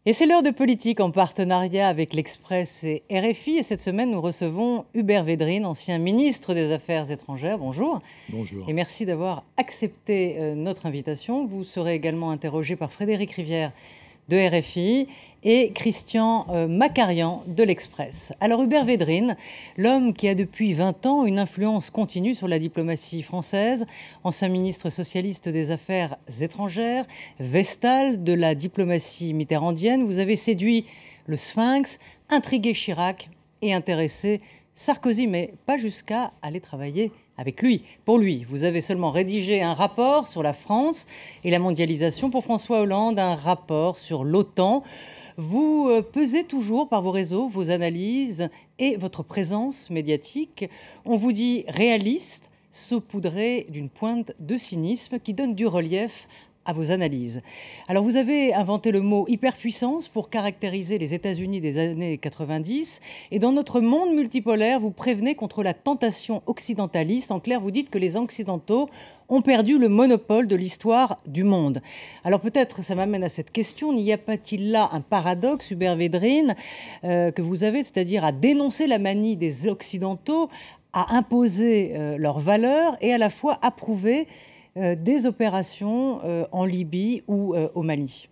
Et c'est l'heure de politique en partenariat avec l'Express et RFI. Et cette semaine, nous recevons Hubert Védrine, ancien ministre des Affaires étrangères. Bonjour. Bonjour. Et merci d'avoir accepté notre invitation. Vous serez également interrogé par Frédéric Rivière de RFI et Christian Macarian de l'Express. Alors Hubert Védrine, l'homme qui a depuis 20 ans une influence continue sur la diplomatie française, ancien ministre socialiste des Affaires étrangères, vestal de la diplomatie mitterrandienne, vous avez séduit le Sphinx, intrigué Chirac et intéressé Sarkozy, mais pas jusqu'à aller travailler avec lui. Pour lui, vous avez seulement rédigé un rapport sur la France et la mondialisation. Pour François Hollande, un rapport sur l'OTAN. Vous pesez toujours par vos réseaux, vos analyses et votre présence médiatique. On vous dit réaliste, saupoudré d'une pointe de cynisme qui donne du relief à vos analyses. Alors vous avez inventé le mot hyperpuissance pour caractériser les États-Unis des années 90. Et dans notre monde multipolaire, vous prévenez contre la tentation occidentaliste. En clair, vous dites que les Occidentaux ont perdu le monopole de l'histoire du monde. Alors peut-être, ça m'amène à cette question, n'y a pas-t-il là un paradoxe, Hubert Védrine, que vous avez, c'est-à-dire à dénoncer la manie des Occidentaux, à imposer leurs valeurs et à la fois approuver des opérations en Libye ou au Mali?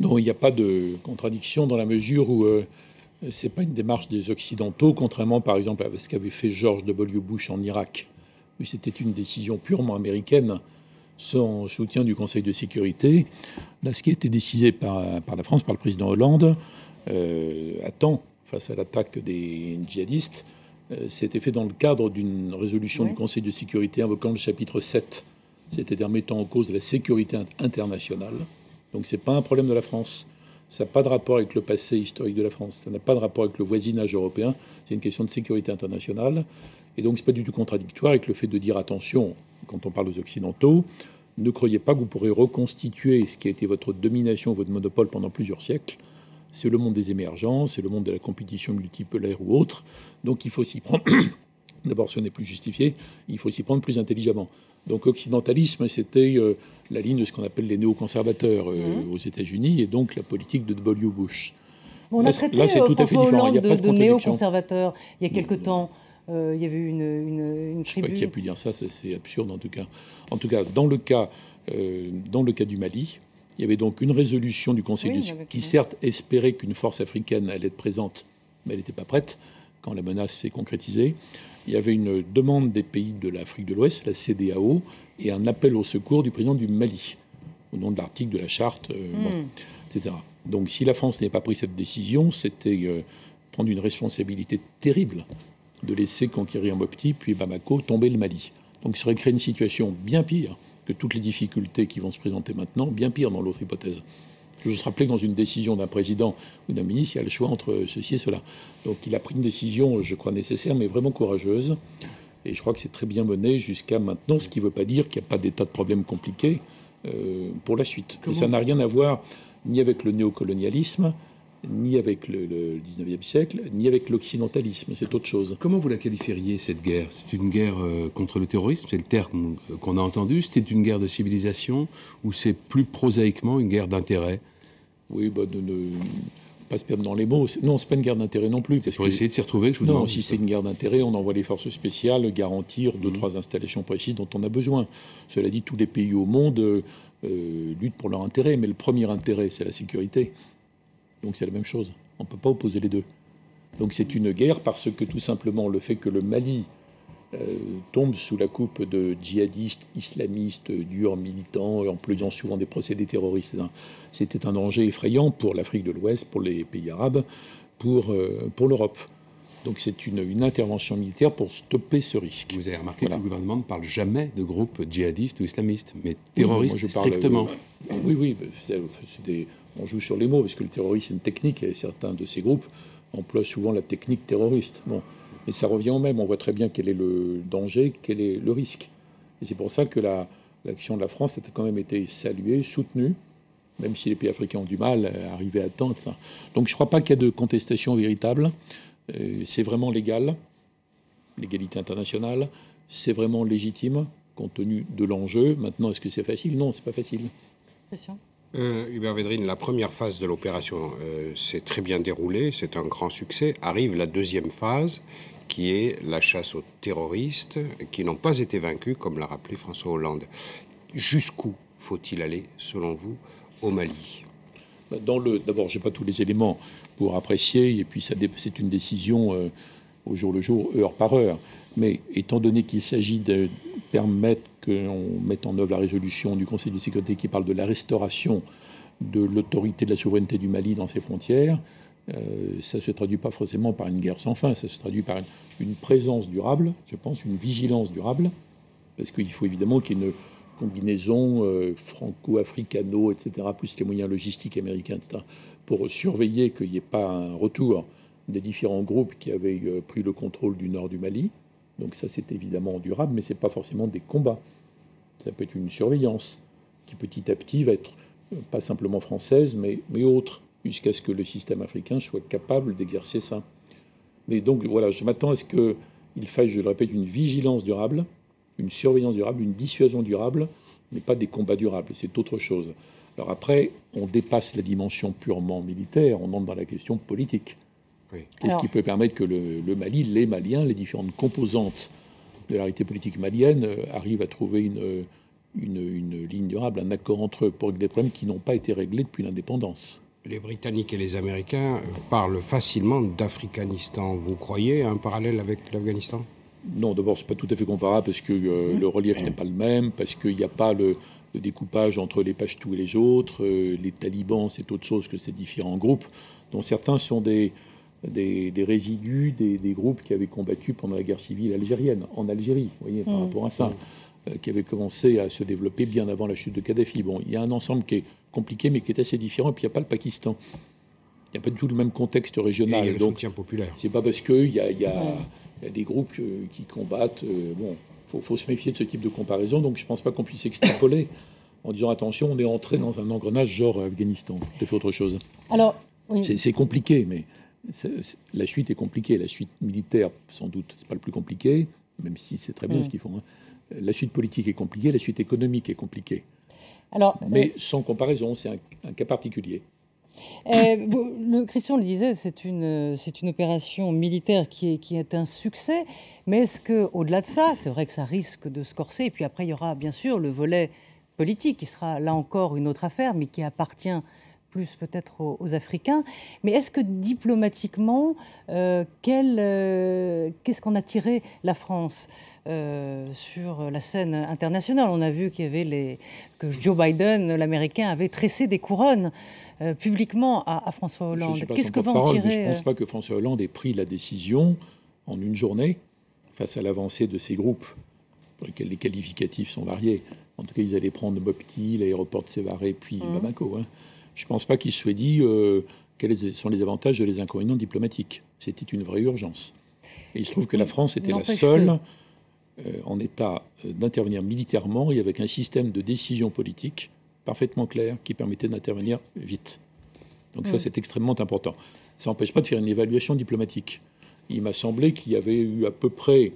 Non, il n'y a pas de contradiction dans la mesure où ce n'est pas une démarche des Occidentaux, contrairement par exemple à ce qu'avait fait George W. Bush en Irak, où c'était une décision purement américaine, sans soutien du Conseil de sécurité. Là, ce qui a été décidé par la France, par le président Hollande, à temps, face à l'attaque des djihadistes, c'était fait dans le cadre d'une résolution du Conseil de sécurité invoquant le chapitre 7, c'est-à-dire mettant en cause la sécurité internationale. Donc ce n'est pas un problème de la France. Ça n'a pas de rapport avec le passé historique de la France. Ça n'a pas de rapport avec le voisinage européen. C'est une question de sécurité internationale. Et donc ce n'est pas du tout contradictoire avec le fait de dire attention, quand on parle aux Occidentaux, ne croyez pas que vous pourrez reconstituer ce qui a été votre domination, votre monopole pendant plusieurs siècles. C'est le monde des émergents, c'est le monde de la compétition multipolaire ou autre. Donc il faut s'y prendre. D'abord, ce n'est plus justifié. Il faut s'y prendre plus intelligemment. Donc occidentalisme, c'était la ligne de ce qu'on appelle les néoconservateurs aux États-Unis et donc la politique de W. Bush. On a traité François Hollande de néoconservateur il y a quelque temps. Il y avait eu une tribune. Je ne sais pas qui a pu dire ça, c'est absurde en tout cas. En tout cas, dans le cas du Mali, il y avait donc une résolution du Conseil qui certes espérait qu'une force africaine allait être présente, mais elle n'était pas prête quand la menace s'est concrétisée. Il y avait une demande des pays de l'Afrique de l'Ouest, la CEDEAO, et un appel au secours du président du Mali, au nom de l'article de la charte, etc. Donc si la France n'avait pas pris cette décision, c'était prendre une responsabilité terrible de laisser conquérir Mopti, puis Bamako, tomber le Mali. Donc ça aurait créé une situation bien pire que toutes les difficultés qui vont se présenter maintenant, bien pire dans l'autre hypothèse. Je veux se rappeler que dans une décision d'un président ou d'un ministre, il y a le choix entre ceci et cela. Donc il a pris une décision, je crois, nécessaire, mais vraiment courageuse. Et je crois que c'est très bien mené jusqu'à maintenant, ce qui ne veut pas dire qu'il n'y a pas des tas de problèmes compliqués pour la suite. Et ça n'a rien à voir ni avec le néocolonialisme, ni avec le 19e siècle, ni avec l'occidentalisme. C'est autre chose. Comment vous la qualifieriez, cette guerre? C'est une guerre contre le terrorisme, c'est le terme qu'on a entendu. C'est une guerre de civilisation ou c'est plus prosaïquement une guerre d'intérêt? Oui, pas se perdre dans les mots. Non, c'est pas une guerre d'intérêt non plus. C'est pour essayer de s'y retrouver que je vous demande. Non, si c'est une guerre d'intérêt, on envoie les forces spéciales garantir 2-3 installations précises dont on a besoin. Cela dit, tous les pays au monde luttent pour leur intérêt, mais le premier intérêt, c'est la sécurité. Donc c'est la même chose. On ne peut pas opposer les deux. Donc c'est une guerre parce que tout simplement le fait que le Mali tombe sous la coupe de djihadistes, islamistes, durs, militants, employant souvent des procédés terroristes, c'était un danger effrayant pour l'Afrique de l'Ouest, pour les pays arabes, pour l'Europe. Donc c'est une intervention militaire pour stopper ce risque. Vous avez remarqué que le gouvernement ne parle jamais de groupes djihadistes ou islamistes, mais terroristes strictement. Oui, on joue sur les mots, parce que le terrorisme, c'est une technique, et certains de ces groupes emploient souvent la technique terroriste. Bon, mais ça revient au même, on voit très bien quel est le danger, quel est le risque. Et c'est pour ça que l'action de la France a quand même été saluée, soutenue, même si les pays africains ont du mal à arriver à temps. Ça. Donc je ne crois pas qu'il y a de contestation véritable. C'est vraiment légal, l'égalité internationale, c'est vraiment légitime, compte tenu de l'enjeu. Maintenant, est-ce que c'est facile? Non, c'est pas facile. Question. Hubert Védrine, la première phase de l'opération s'est très bien déroulée, c'est un grand succès. Arrive la deuxième phase, qui est la chasse aux terroristes qui n'ont pas été vaincus, comme l'a rappelé François Hollande. Jusqu'où faut-il aller, selon vous, au Mali? D'abord, je n'ai pas tous les éléments pour apprécier, et puis c'est une décision au jour le jour, heure par heure. Mais étant donné qu'il s'agit de permettre qu'on mette en œuvre la résolution du Conseil de sécurité qui parle de la restauration de l'autorité de la souveraineté du Mali dans ses frontières, ça ne se traduit pas forcément par une guerre sans fin, ça se traduit par une présence durable, je pense, une vigilance durable, parce qu'il faut évidemment qu'il y ait une combinaison franco-africano, etc., plus les moyens logistiques américains, etc., pour surveiller qu'il n'y ait pas un retour des différents groupes qui avaient pris le contrôle du nord du Mali. Donc ça, c'est évidemment durable, mais ce n'est pas forcément des combats. Ça peut être une surveillance qui, petit à petit, va être pas simplement française, mais autre, jusqu'à ce que le système africain soit capable d'exercer ça. Mais donc, voilà, je m'attends à ce qu'il faille, je le répète, une vigilance durable, une surveillance durable, une dissuasion durable, mais pas des combats durables. C'est autre chose. Alors après, on dépasse la dimension purement militaire, on entre dans la question politique. Oui. Qu'est-ce qui peut permettre que le Mali, les Maliens, les différentes composantes de la réalité politique malienne arrivent à trouver une ligne durable, un accord entre eux pour des problèmes qui n'ont pas été réglés depuis l'indépendance. Les Britanniques et les Américains parlent facilement d'Afghanistan. Vous croyez à un parallèle avec l'Afghanistan? Non, d'abord, c'est pas tout à fait comparable parce que le relief n'est pas le même, parce qu'il n'y a pas le découpage entre les Pachtou et les autres. Les talibans, c'est autre chose que ces différents groupes, dont certains sont des résidus des groupes qui avaient combattu pendant la guerre civile algérienne, en Algérie, vous voyez, par rapport à ça, qui avait commencé à se développer bien avant la chute de Kadhafi. Bon, il y a un ensemble qui est compliqué, mais qui est assez différent, et puis il n'y a pas le Pakistan. Il n'y a pas du tout le même contexte régional. Et il y a le soutien populaire. C'est pas parce qu'il y a des groupes qui combattent. Bon, faut se méfier de ce type de comparaison, donc je ne pense pas qu'on puisse extrapoler en disant attention, on est entré dans un engrenage genre Afghanistan. C'est fait autre chose. Alors, oui. C'est compliqué, mais la suite est compliquée. La suite militaire, sans doute, c'est pas le plus compliqué, même si c'est très bien ce qu'ils font. Hein. La suite politique est compliquée, la suite économique est compliquée. Alors, mais sans comparaison, c'est un cas particulier. Christian le disait, c'est une opération militaire qui est un succès, mais est-ce qu'au-delà de ça, c'est vrai que ça risque de se corser, et puis après il y aura bien sûr le volet politique qui sera là encore une autre affaire, mais qui appartient plus peut-être aux Africains. Mais est-ce que diplomatiquement, qu'est-ce qu'en a tiré la France sur la scène internationale? On a vu qu'il y avait que Joe Biden, l'Américain, avait tressé des couronnes publiquement à François Hollande. Qu'est-ce que va en tirer? Je ne pense pas que François Hollande ait pris la décision en une journée face à l'avancée de ces groupes, pour lesquels les qualificatifs sont variés. En tout cas, ils allaient prendre Mopti, l'aéroport de Sévaré, puis Bamako. Hein. Je ne pense pas qu'il se soit dit quels sont les avantages et les inconvénients diplomatiques. C'était une vraie urgence. Et il se trouve que la France était la seule en état d'intervenir militairement et avec un système de décision politique parfaitement clair qui permettait d'intervenir vite. Donc ça, c'est extrêmement important. Ça n'empêche pas de faire une évaluation diplomatique. Il m'a semblé qu'il y avait eu à peu près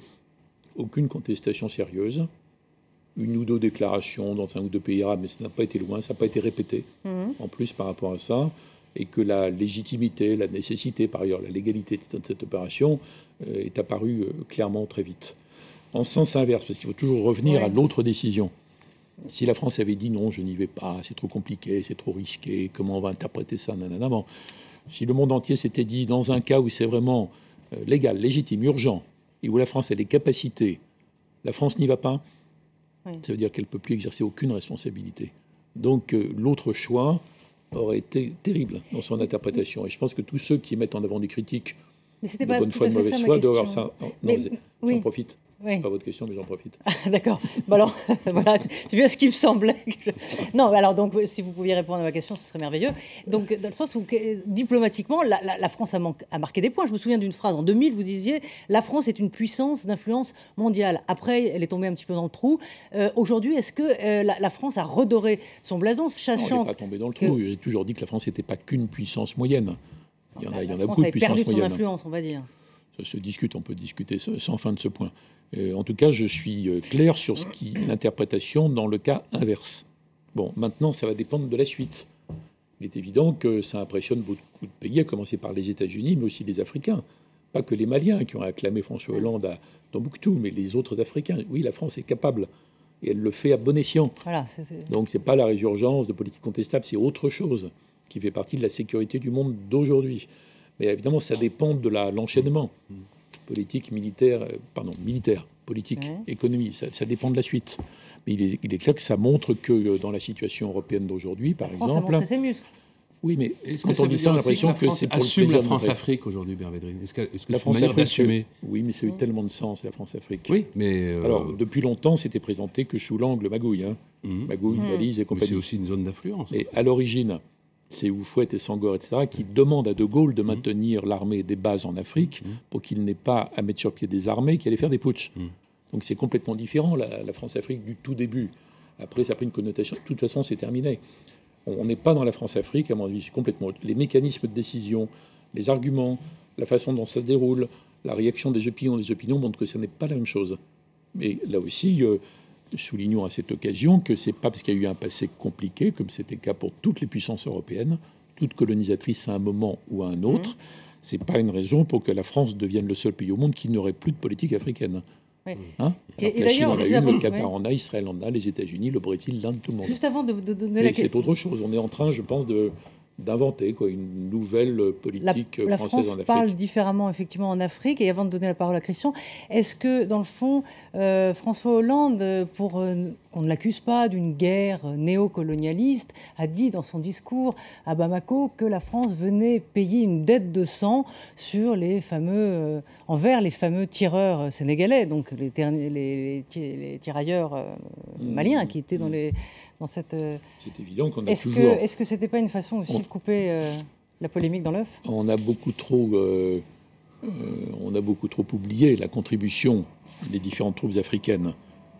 aucune contestation sérieuse, une ou deux déclarations dans un ou deux pays arabes, mais ça n'a pas été loin, ça n'a pas été répété en plus par rapport à ça, et que la légitimité, la nécessité, par ailleurs, la légalité de cette opération est apparue clairement très vite. En sens inverse, parce qu'il faut toujours revenir à l'autre décision. Si la France avait dit non, je n'y vais pas, c'est trop compliqué, c'est trop risqué, comment on va interpréter ça, nanana. Bon. Si le monde entier s'était dit, dans un cas où c'est vraiment légal, légitime, urgent, et où la France a les capacités, la France n'y va pas, ça veut dire qu'elle ne peut plus exercer aucune responsabilité. Donc l'autre choix aurait été terrible dans son interprétation. Et je pense que tous ceux qui mettent en avant des critiques de bonne foi, de mauvaise foi, doivent avoir ça. Non, j'en profite. Oui. C'est pas votre question, mais j'en profite. D'accord. Bon alors, voilà, c'est bien ce qui me semblait. Non, alors donc, si vous pouviez répondre à ma question, ce serait merveilleux. Donc, dans le sens où, diplomatiquement, la France a marqué des points. Je me souviens d'une phrase. En 2000, vous disiez « La France est une puissance d'influence mondiale ». Après, elle est tombée un petit peu dans le trou. Aujourd'hui, est-ce que la France a redoré son blason, sachant... Non, elle n'est pas tombée dans le trou. J'ai toujours dit que la France n'était pas qu'une puissance moyenne. Il y en a beaucoup de puissances moyennes. Elle a perdu son influence, on va dire. Ça se discute, on peut discuter sans fin de ce point. En tout cas, je suis clair sur l'interprétation dans le cas inverse. Bon, maintenant, ça va dépendre de la suite. il est évident que ça impressionne beaucoup de pays, à commencer par les États-Unis, mais aussi les Africains. Pas que les Maliens qui ont acclamé François Hollande à Tombouctou, mais les autres Africains. Oui, la France est capable. Et elle le fait à bon escient. Voilà, donc c'est pas la résurgence de politique contestable, c'est autre chose qui fait partie de la sécurité du monde d'aujourd'hui. Mais évidemment, ça dépend de l'enchaînement politique, militaire, politique, économie. Ça dépend de la suite. Mais il est clair que ça montre que dans la situation européenne d'aujourd'hui, par exemple... Ça montre ses muscles. Oui, mais est-ce que ça veut dire l'impression que c'est assume la France-Afrique aujourd'hui, Bernard Védrine? Est-ce que c'est une manière d'assumer? Oui, mais ça a eu tellement de sens, la France-Afrique. Oui, mais... Alors, depuis longtemps, c'était présenté que sous l'angle Magouille. Magouille, valise et compagnie. Mais c'est aussi une zone d'influence. Et à l'origine, c'est Houphouët et Senghor, etc., qui demandent à De Gaulle de maintenir l'armée des bases en Afrique pour qu'il n'ait pas à mettre sur pied des armées qui allaient faire des putschs. Donc c'est complètement différent, la France-Afrique du tout début. Après, ça a pris une connotation. De toute façon, c'est terminé. On n'est pas dans la France-Afrique, à mon avis, c'est complètement... Les mécanismes de décision, les arguments, la façon dont ça se déroule, la réaction des opinions montrent que ce n'est pas la même chose. Mais là aussi, soulignons à cette occasion que c'est pas parce qu'il y a eu un passé compliqué, comme c'était le cas pour toutes les puissances européennes, toutes colonisatrices à un moment ou à un autre, c'est pas une raison pour que la France devienne le seul pays au monde qui n'aurait plus de politique africaine. Oui. Hein, et la Chine en a une, le Qatar en a, Israël en a, les États-Unis, le Brésil, l'Inde, tout le monde. Juste avant de donner la question... C'est autre chose. On est en train, je pense, d'inventer une nouvelle politique la française France en Afrique. parle différemment, effectivement, en Afrique. Et avant de donner la parole à Christian, est-ce que, dans le fond, François Hollande, pour qu'on ne l'accuse pas d'une guerre néocolonialiste, a dit dans son discours à Bamako que la France venait payer une dette de sang sur envers les fameux tireurs sénégalais, donc les tirailleurs maliens qui étaient dans cette... C'est évident qu'on a toujours... Est-ce que c'était pas une façon aussi de couper la polémique dans l'œuf? On a beaucoup trop oublié la contribution des différentes troupes africaines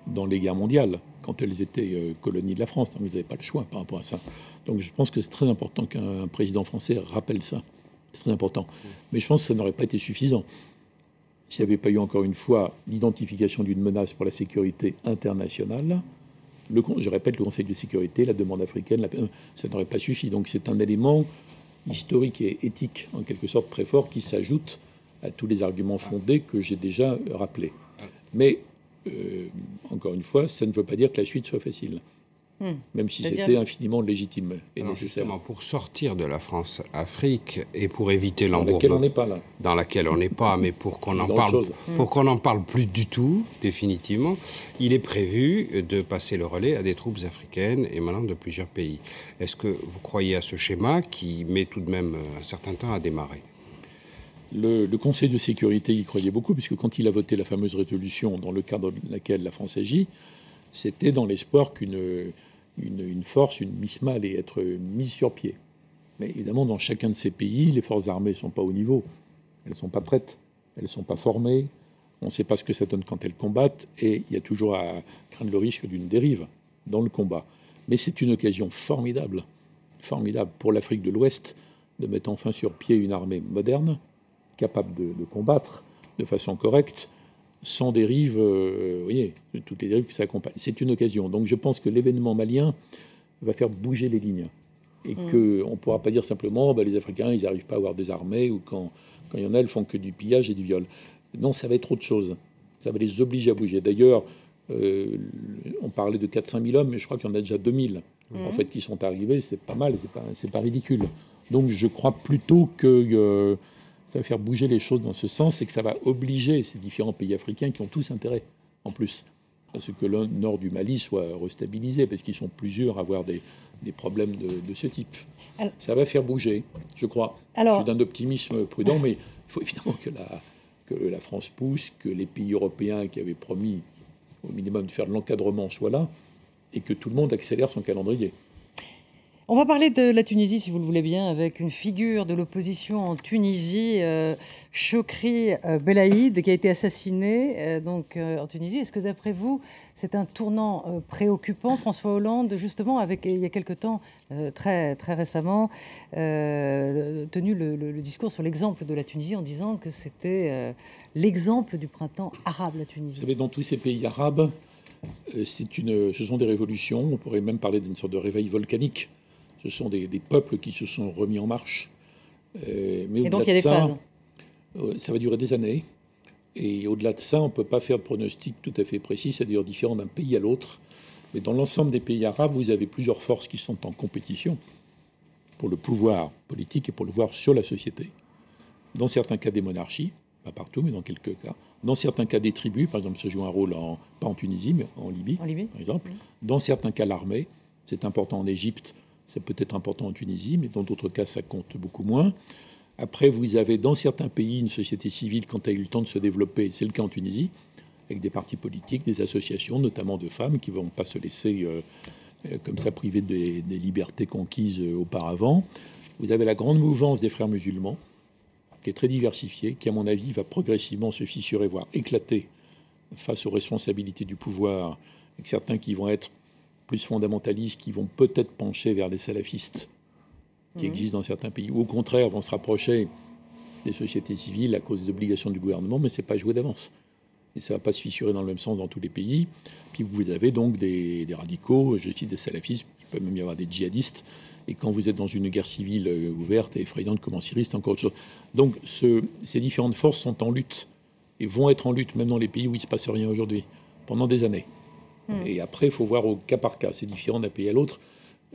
dans les guerres mondiales, quand elles étaient colonies de la France. Donc, ils n'avaient pas le choix par rapport à ça. Donc je pense que c'est très important qu'un président français rappelle ça. C'est très important. Mais je pense que ça n'aurait pas été suffisant s'il n'y avait pas eu, encore une fois, l'identification d'une menace pour la sécurité internationale. Je répète, le Conseil de sécurité, la demande africaine, ça n'aurait pas suffi. Donc c'est un élément historique et éthique, en quelque sorte, très fort, qui s'ajoute à tous les arguments fondés que j'ai déjà rappelés. Mais, encore une fois, ça ne veut pas dire que la suite soit facile. Même si c'était infiniment légitime et nécessaire. Justement, pour sortir de la France-Afrique et pour éviter l'embourbement... Dans laquelle on n'est pas, là. Dans laquelle on n'est pas, mais pour qu'on n'en parle plus du tout, définitivement, il est prévu de passer le relais à des troupes africaines émanant de plusieurs pays. Est-ce que vous croyez à ce schéma qui met tout de même un certain temps à démarrer? Le Conseil de sécurité y croyait beaucoup, puisque quand il a voté la fameuse résolution dans le cadre de laquelle la France agit, c'était dans l'espoir qu'une force, une MISMA allait être mise sur pied. Mais évidemment, dans chacun de ces pays, les forces armées ne sont pas au niveau. Elles ne sont pas prêtes, elles ne sont pas formées, on ne sait pas ce que ça donne quand elles combattent, et il y a toujours à craindre le risque d'une dérive dans le combat. Mais c'est une occasion formidable pour l'Afrique de l'Ouest de mettre enfin sur pied une armée moderne, capable de combattre de façon correcte, sans dérive, vous voyez, toutes les dérives que ça accompagne. C'est une occasion. Donc je pense que l'événement malien va faire bouger les lignes. Et qu'on ne pourra pas dire simplement, les Africains, ils n'arrivent pas à avoir des armées, ou quand il y en a, elles font que du pillage et du viol. Non, ça va être autre chose. Ça va les obliger à bouger. D'ailleurs, on parlait de 400 000 hommes, mais je crois qu'il y en a déjà 2000 en fait, qui sont arrivés. C'est pas mal, c'est pas ridicule. Donc je crois plutôt que... ça va faire bouger les choses dans ce sens, et que ça va obliger ces différents pays africains qui ont tous intérêt, en plus, à ce que le nord du Mali soit restabilisé, parce qu'ils sont plusieurs à avoir des problèmes de ce type. Alors, ça va faire bouger, je crois. Je suis d'un optimisme prudent, mais il faut évidemment que la France pousse, que les pays européens qui avaient promis au minimum de faire de l'encadrement soient là, et que tout le monde accélère son calendrier. On va parler de la Tunisie, si vous le voulez bien, avec une figure de l'opposition en Tunisie, Chokri Belaïd, qui a été assassiné en Tunisie. Est-ce que, d'après vous, c'est un tournant préoccupant? François Hollande, justement, il y a quelque temps, très, très récemment, tenu le discours sur l'exemple de la Tunisie en disant que c'était l'exemple du printemps arabe, la Tunisie. Vous savez, dans tous ces pays arabes, ce sont des révolutions. On pourrait même parler d'une sorte de réveil volcanique. Ce sont des peuples qui se sont remis en marche. Mais et donc il y a des phases. Ça va durer des années. Et au-delà de ça, on ne peut pas faire de pronostic tout à fait précis. C'est d'ailleurs différent d'un pays à l'autre. Mais dans l'ensemble des pays arabes, vous avez plusieurs forces qui sont en compétition pour le pouvoir politique et pour le pouvoir sur la société. Dans certains cas, des monarchies, pas partout, mais dans quelques cas. Dans certains cas, des tribus, par exemple, ça joue un rôle, pas en Tunisie, mais en Libye, par exemple. Dans certains cas, l'armée. C'est important en Égypte, c'est peut-être important en Tunisie, mais dans d'autres cas, ça compte beaucoup moins. Après, vous avez dans certains pays une société civile quand elle a eu le temps de se développer. C'est le cas en Tunisie, avec des partis politiques, des associations, notamment de femmes, qui ne vont pas se laisser comme ça priver des libertés conquises auparavant. Vous avez la grande mouvance des frères musulmans, qui est très diversifiée, qui, à mon avis, va progressivement se fissurer, voire éclater face aux responsabilités du pouvoir, avec certains qui vont être plus fondamentalistes, qui vont peut-être pencher vers les salafistes, qui existent dans certains pays, ou au contraire vont se rapprocher des sociétés civiles à cause des obligations du gouvernement, mais ce n'est pas joué d'avance. Et ça ne va pas se fissurer dans le même sens dans tous les pays. Puis vous avez donc des radicaux, je cite des salafistes, il peut même y avoir des djihadistes. Et quand vous êtes dans une guerre civile ouverte et effrayante comme en Syrie, c'est encore autre chose. Donc ces différentes forces sont en lutte et vont être en lutte, même dans les pays où il ne se passe rien aujourd'hui, pendant des années. Et après, il faut voir au cas par cas. C'est différent d'un pays à l'autre.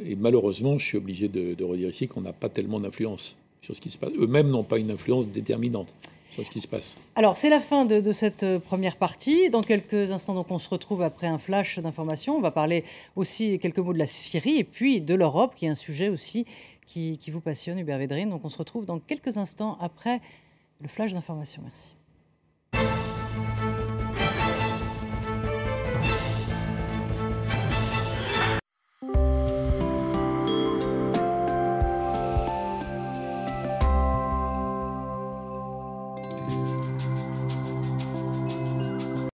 Et malheureusement, je suis obligé de redire ici qu'on n'a pas tellement d'influence sur ce qui se passe. Eux-mêmes n'ont pas une influence déterminante sur ce qui se passe. Alors, c'est la fin de cette première partie. Dans quelques instants, donc, on se retrouve après un flash d'informations. On va parler aussi quelques mots de la Syrie et puis de l'Europe, qui est un sujet aussi qui vous passionne, Hubert Védrine. Donc, on se retrouve dans quelques instants après le flash d'informations. Merci.